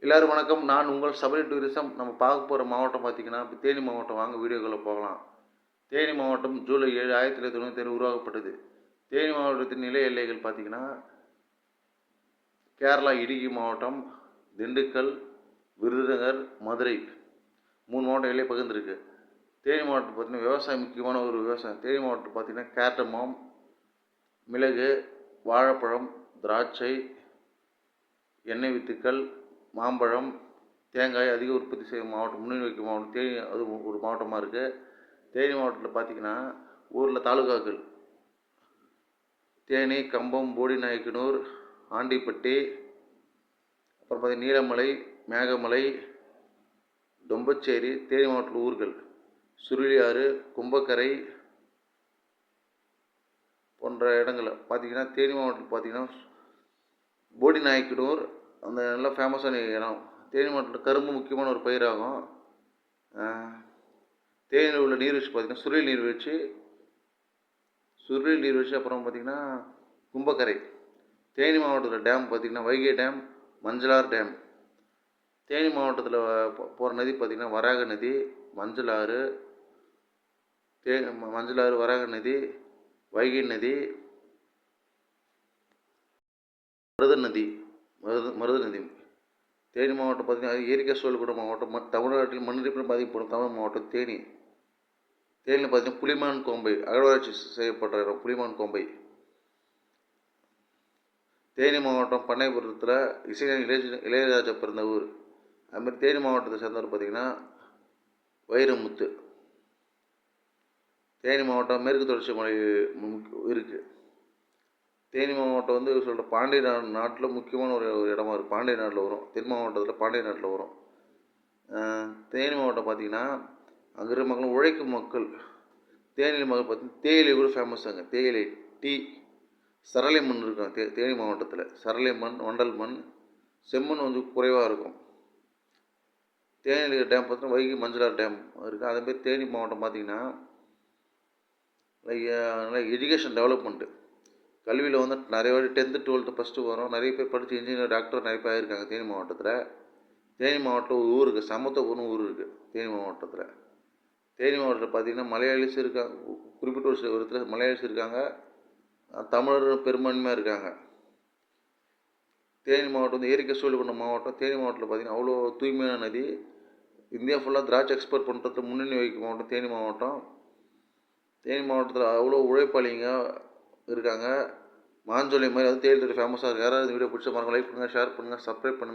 எல்லாரும் வணக்கம். நான் உங்கள் சபரி டூரிசம். நம்ம பார்க்க போகிற மாவட்டம் பார்த்திங்கன்னா தேனி மாவட்டம். வாங்க வீடியோக்குள்ளே போகலாம். தேனி மாவட்டம் ஜூலை 7, 1997 உருவாக்கப்பட்டது. தேனி மாவட்டத்தின் நில எல்லைகள் பார்த்திங்கன்னா கேரளா இடுக்கி மாவட்டம், திண்டுக்கல், விருதுநகர், மதுரை 3 மாவட்டம் எல்லை பகிர்ந்துருக்கு. தேனி மாவட்டம் பார்த்திங்கன்னா விவசாயம் முக்கியமான ஒரு விவசாயம். தேனி மாவட்டம் பார்த்திங்கன்னா கேட்டமாம், மிளகு, வாழைப்பழம், திராட்சை, எண்ணெய் வித்துக்கள், மாம்பழம், தேங்காய் அதிக உற்பத்தி செய்யும் மாவட்டம், முன்னணி வைக்கும் மாவட்டம் தேனி. அது ஒரு மாவட்டமாக இருக்குது. தேனி மாவட்டத்தில் பார்த்திங்கன்னா ஊரில் தாலுகாக்கள் தேனி, கம்பம், போடிநாயக்கனூர், ஆண்டிப்பட்டி, அப்புறம் பார்த்திங்கன்னா நீலமலை, மேகமலை, டொம்பச்சேரி. தேனி மாவட்டத்தில் ஊர்கள் சுருளியாறு, கும்பக்கரை போன்ற இடங்கள் பார்த்திங்கன்னா தேனி மாவட்டத்தில் பார்த்திங்கன்னா போடிநாயக்கனூர் அந்த நல்லா ஃபேமஸான இடம். தேனி மாவட்டத்தில் கரும்பு முக்கியமான ஒரு பயிராகும். தேனியில் உள்ள நீர்வீழ்ச்சி பார்த்திங்கன்னா சுருளி நீர்வீழ்ச்சி. அப்புறம் பார்த்திங்கன்னா கும்பக்கரை. தேனி மாவட்டத்தில் டேம் பார்த்திங்கன்னா வைகை டேம், மஞ்சளாறு டேம். தேனி மாவட்டத்தில் போகிற நதி பார்த்திங்கன்னா வராக நதி, மஞ்சளாறு, வராக நதி, வைகை நதி, மருத நதி. தேனி மாவட்டம் பார்த்திங்கன்னா இயற்கை சூழல் கூட மாவட்டம். தமிழ்நாட்டில் மண்ணிடிப்புடன் பாதிக்கப்படும் தமிழ் மாவட்டம் தேனி. தேனியில் பார்த்திங்கன்னா புலிமான் கோம்பை அகழ்வாராய்ச்சி செய்யப்படுற இடம் புலிமான் கோம்பை. தேனி மாவட்டம் பண்ணைபுரத்தில் இசைஞானி இளையராஜா பிறந்த ஊர். அதுமாதிரி தேனி மாவட்டத்தை சேர்ந்தவர் பார்த்திங்கன்னா வைரமுத்து. தேனி மாவட்டம் மேற்கு தொடர்ச்சி மலை இருக்குது. தேனி மாவட்டம் சொல்கிற பாண்டிய நாட்டில் முக்கியமான ஒரு இடமா இருக்குது. பாண்டிய நாட்டில் வரும். தென் மாவட்டத்தில் பாண்டிய நாட்டில் வரும். தேனி மாவட்டம் பார்த்திங்கன்னா அங்கே இருக்கிற மக்கள் உழைக்கும் மக்கள். தேனியில் மக்கள் பார்த்திங்கன்னா தேயிலை கூட ஃபேமஸாங்க. தேயிலை, டீ, சரளை மண் இருக்கும் தேனி மாவட்டத்தில். சரளை மண், வண்டல் மண், செம்மண் குறைவாக இருக்கும். தேனியில் டேம் பார்த்திங்கன்னா வைகை மஞ்சளாறு டேம் இருக்குது. அதேமாதிரி தேனி மாவட்டம் பார்த்திங்கன்னா நல்லா எஜுகேஷன் டெவலப்மெண்ட்டு. கல்வியில் நிறைய பேர் 10th 12th ஃபஸ்ட்டு வரும். நிறைய பேர் படித்து இன்ஜினியர், டாக்டர் நிறைய பேர் இருக்காங்க தேனி மாவட்டத்தில். தேனி மாவட்டம் ஒரு ஊர் இருக்குது, சமத்துவபுரம்னு ஊர் இருக்குது தேனி மாவட்டத்தில். தேனி மாவட்டத்தில் பார்த்திங்கன்னா மலையாளிஸ் இருக்காங்க. குறிப்பிட்ட ஒரு இடத்துல மலையாளிஸ் இருக்காங்க. தமிழர் பெரும்பான்மையாக இருக்காங்க. தேனி மாவட்டம் இயற்கை சூழல் கொண்ட மாவட்டம். தேனி மாவட்டத்தில் பார்த்திங்கன்னா அவ்வளோ தூய்மையான நதி. இந்தியா ஃபுல்லாக திராட்சை எக்ஸ்போர்ட் பண்ணுறது முன்னணி வைக்கும் மாவட்டம் தேனி மாவட்டம். தேனி மாவட்டத்தில் அவ்வளோ உழைப்பாளிங்க இருக்காங்க. மாஞ்சோலை மாதிரி தேயிலை ஃபேமஸாக இருக்குது. யாராவது இந்த வீடியோ பிடிச்ச மறக்காம லைக் பண்ணுங்கள், ஷேர் பண்ணுங்கள், சப்ஸ்கிரைப் பண்ணுங்கள்.